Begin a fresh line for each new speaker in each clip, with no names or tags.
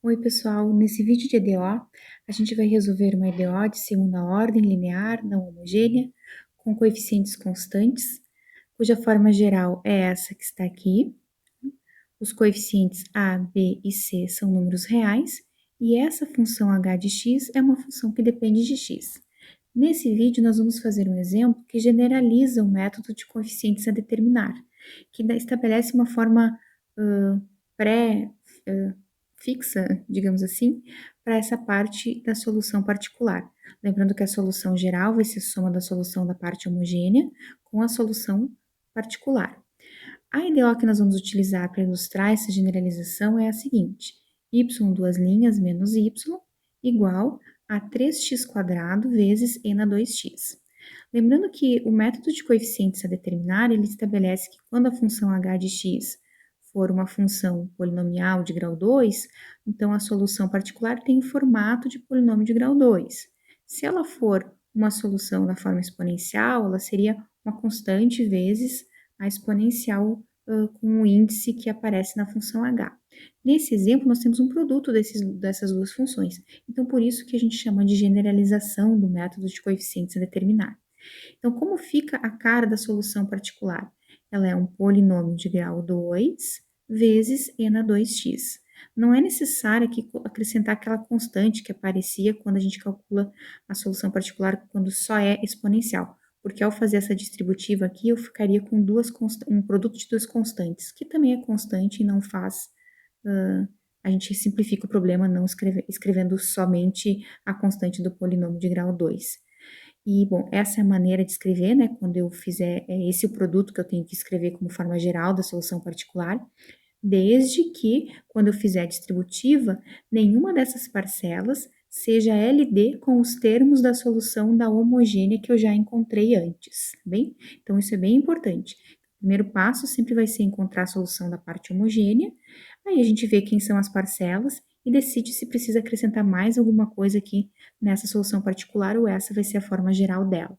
Oi, pessoal. Nesse vídeo de EDO, a gente vai resolver uma EDO de segunda ordem linear, não homogênea, com coeficientes constantes, cuja forma geral é essa que está aqui. Os coeficientes a, b e c são números reais, e essa função h de x é uma função que depende de x. Nesse vídeo, nós vamos fazer um exemplo que generaliza o método de coeficientes a determinar, que estabelece uma forma pré, fixa, digamos assim, para essa parte da solução particular. Lembrando que a solução geral vai ser soma da solução da parte homogênea com a solução particular. A EDO que nós vamos utilizar para ilustrar essa generalização é a seguinte: y duas linhas menos y igual a 3x² vezes e na 2x. Lembrando que o método de coeficientes a determinar, ele estabelece que quando a função h de x for uma função polinomial de grau 2, então a solução particular tem o formato de polinômio de grau 2. Se ela for uma solução na forma exponencial, ela seria uma constante vezes a exponencial com o índice que aparece na função h. Nesse exemplo, nós temos um produto dessas duas funções. Então, por isso que a gente chama de generalização do método de coeficientes a determinar. Então, como fica a cara da solução particular? Ela é um polinômio de grau 2 vezes e na 2x. Não é necessário aqui acrescentar aquela constante que aparecia quando a gente calcula a solução particular quando só é exponencial, porque ao fazer essa distributiva aqui, eu ficaria com um produto de duas constantes, que também é constante e não faz... a gente simplifica o problema não escrevendo somente a constante do polinômio de grau 2. E, bom, essa é a maneira de escrever, né? Quando eu fizer, esse o produto que eu tenho que escrever como forma geral da solução particular, desde que, quando eu fizer a distributiva, nenhuma dessas parcelas seja LD com os termos da solução da homogênea que eu já encontrei antes, tá bem? Então, isso é bem importante. O primeiro passo sempre vai ser encontrar a solução da parte homogênea, aí a gente vê quem são as parcelas e decide se precisa acrescentar mais alguma coisa aqui nessa solução particular ou essa vai ser a forma geral dela.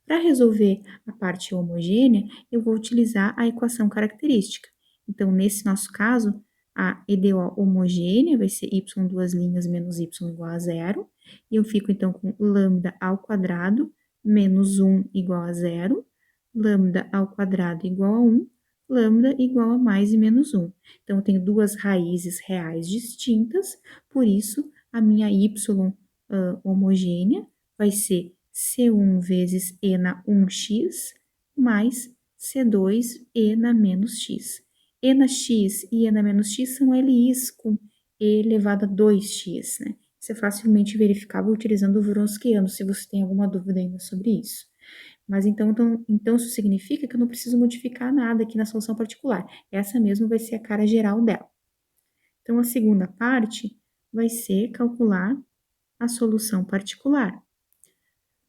Para resolver a parte homogênea, eu vou utilizar a equação característica. Então, nesse nosso caso, a EDO homogênea vai ser y duas linhas menos y igual a zero, e eu fico então com lambda ao quadrado menos 1 igual a zero, lambda ao quadrado igual a 1, lambda igual a mais e menos 1. Então, eu tenho duas raízes reais distintas, por isso, a minha y homogênea vai ser C1 vezes E na 1x, mais C2 E na menos x. E na x e E na menos x são LIs com E elevado a 2x, né? Isso é facilmente verificável utilizando o Wronskiano, se você tem alguma dúvida ainda sobre isso. Mas então isso significa que eu não preciso modificar nada aqui na solução particular. Essa mesmo vai ser a cara geral dela. Então, a segunda parte vai ser calcular a solução particular.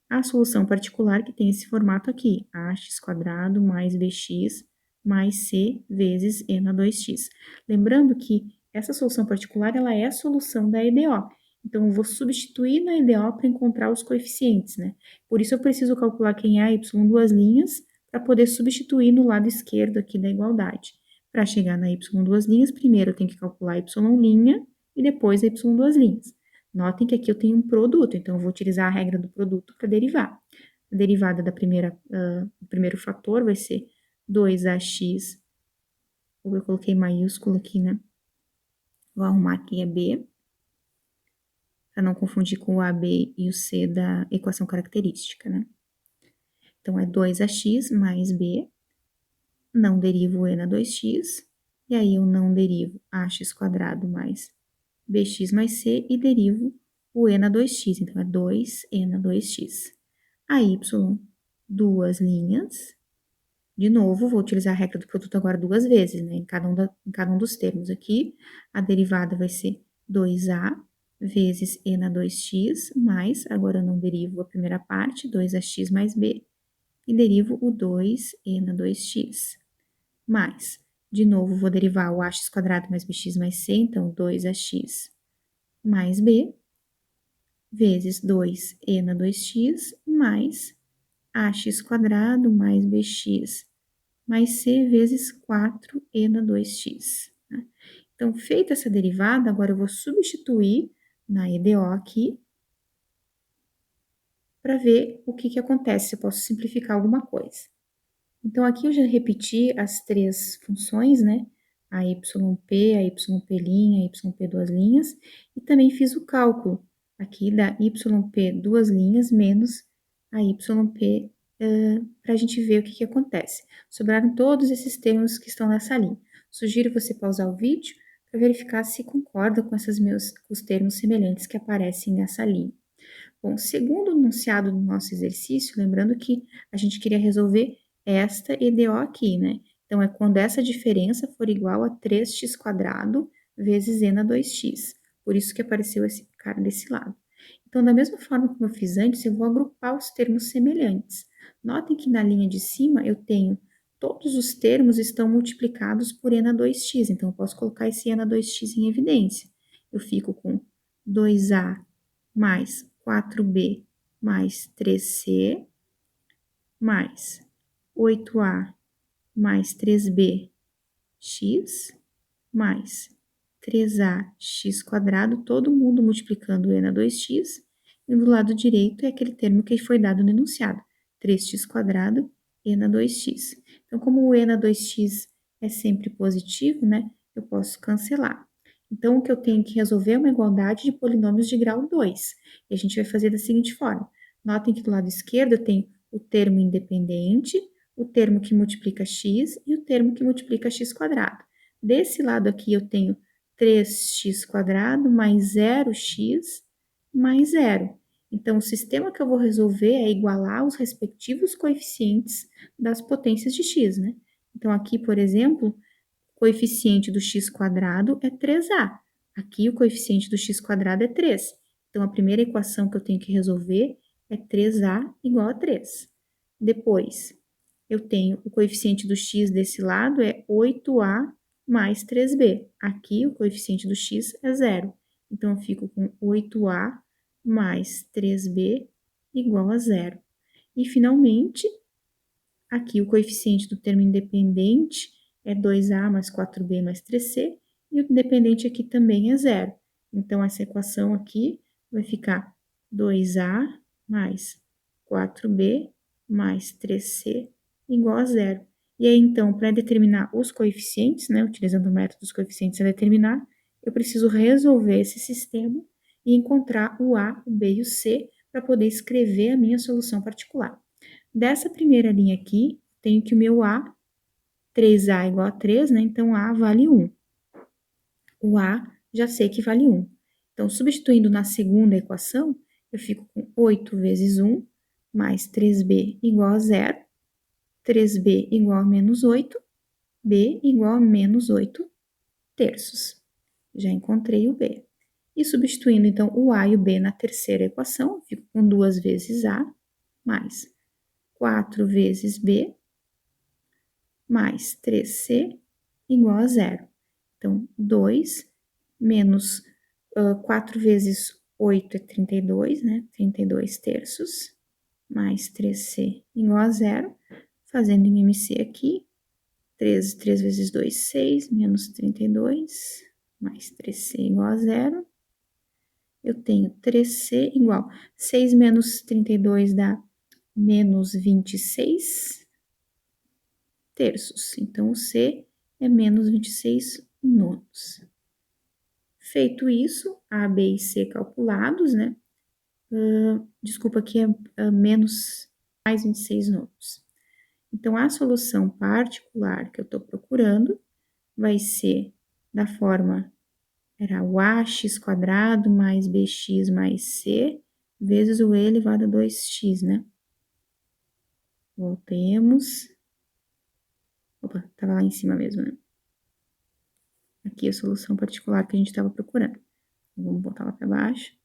A solução particular que tem esse formato aqui, ax² mais bx mais c vezes e na 2x. Lembrando que essa solução particular, ela é a solução da EDO. Então, eu vou substituir na EDO para encontrar os coeficientes, né? Por isso, eu preciso calcular quem é a y duas linhas para poder substituir no lado esquerdo aqui da igualdade. Para chegar na y duas linhas, primeiro eu tenho que calcular a y' e depois a y duas linhas. Notem que aqui eu tenho um produto, então eu vou utilizar a regra do produto para derivar. A derivada do primeiro fator vai ser 2ax, eu coloquei maiúsculo aqui, né? Vou arrumar aqui a b, para não confundir com o AB e o C da equação característica, né? Então, é 2ax mais b, não derivo o e na 2x, e aí eu não derivo ax² mais bx mais c e derivo o e na 2x, então é 2e na 2x. A y, duas linhas. De novo, vou utilizar a regra do produto agora duas vezes, né? Em cada um dos termos aqui. A derivada vai ser 2a vezes e na 2x, mais, agora eu não derivo a primeira parte, 2ax mais b, e derivo o 2e na 2x. Mais, de novo, vou derivar o ax² mais bx mais c, então 2ax mais b, vezes 2e na 2x, mais ax² mais bx mais c vezes 4e na 2x. Né? Então, feita essa derivada, agora eu vou substituir na EDO aqui, para ver o que acontece, se eu posso simplificar alguma coisa. Então, aqui eu já repeti as três funções, né? A YP, a YP', a YP duas linhas, e também fiz o cálculo aqui da YP duas linhas menos a YP, para a gente ver o que acontece. Sobraram todos esses termos que estão nessa linha. Sugiro você pausar o vídeo para verificar se concorda com os termos semelhantes que aparecem nessa linha. Bom, segundo o enunciado do nosso exercício, lembrando que a gente queria resolver esta EDO aqui, né? Então, é quando essa diferença for igual a 3x² vezes n a 2x. Por isso que apareceu esse cara desse lado. Então, da mesma forma como eu fiz antes, eu vou agrupar os termos semelhantes. Notem que na linha de cima eu tenho todos os termos estão multiplicados por n a 2x. Então, eu posso colocar esse n a 2x em evidência. Eu fico com 2a mais 4b mais 3c, mais 8a mais 3b x, mais 3ax², todo mundo multiplicando n a 2x, e do lado direito é aquele termo que foi dado no enunciado, 3x² n a 2x. Então, como o n a 2x é sempre positivo, né, eu posso cancelar. Então, o que eu tenho que resolver é uma igualdade de polinômios de grau 2. E a gente vai fazer da seguinte forma. Notem que do lado esquerdo eu tenho o termo independente, o termo que multiplica x e o termo que multiplica x². Desse lado aqui eu tenho 3x² mais 0x mais 0. Então, o sistema que eu vou resolver é igualar os respectivos coeficientes das potências de x, né? Então, aqui, por exemplo, o coeficiente do x² é 3a. Aqui, o coeficiente do x² é 3. Então, a primeira equação que eu tenho que resolver é 3a igual a 3. Depois, eu tenho o coeficiente do x desse lado é 8a mais 3b. Aqui, o coeficiente do x é 0. Então, eu fico com 8a mais 3b igual a 0. E, finalmente, aqui o coeficiente do termo independente é 2a mais 4b mais 3c, e o dependente aqui também é 0. Então, essa equação aqui vai ficar 2a mais 4b mais 3c igual a 0. E aí, então, para determinar os coeficientes, né, utilizando o método dos coeficientes a determinar, eu preciso resolver esse sistema e encontrar o A, o B e o C para poder escrever a minha solução particular. Dessa primeira linha aqui, tenho que o meu A, 3A igual a 3, né? Então, A vale 1. O A já sei que vale 1. Então, substituindo na segunda equação, eu fico com 8 vezes 1 mais 3b igual a 0. 3b igual a menos 8, b igual a menos 8 terços. Já encontrei o b. E substituindo, então, o a e o b na terceira equação, eu fico com 2 vezes a mais 4 vezes b mais 3c igual a 0. Então, 2 menos 4 vezes 8 é 32, né? 32 terços, mais 3c igual a 0. Fazendo em MC aqui, 3 vezes 2, 6, menos 32, mais 3c igual a 0. Eu tenho 3c igual, 6 menos 32 dá menos 26 terços. Então, o C é menos 26 nonos. Feito isso, A, B e C calculados, né? Desculpa, aqui é menos mais 26 nonos. Então, a solução particular que eu estou procurando vai ser da forma, era o ax² mais bx mais c, vezes o e elevado a 2x, né? Voltemos. Opa, estava lá em cima mesmo, né? Aqui a solução particular que a gente estava procurando. Vamos botar lá para baixo.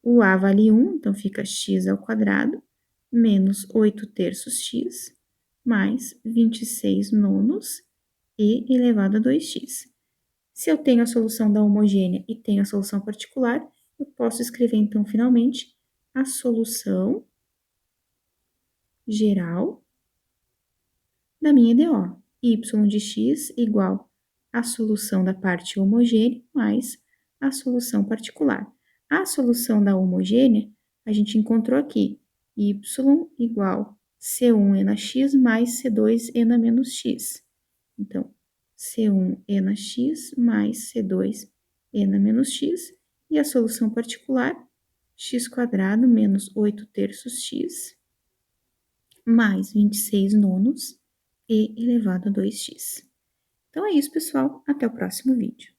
O a vale 1, então fica x² menos 8 terços x mais 26 nonos e elevado a 2x. Se eu tenho a solução da homogênea e tenho a solução particular, eu posso escrever, então, finalmente, a solução geral da minha EDO. y de x igual a solução da parte homogênea mais a solução particular. A solução da homogênea, a gente encontrou aqui, y igual C1 na x mais C2 na menos x. Então, C1 na x mais C2 na menos x, e a solução particular, x² menos 8/3 x, mais 26 nonos, e elevado a 2x. Então é isso, pessoal. Até o próximo vídeo.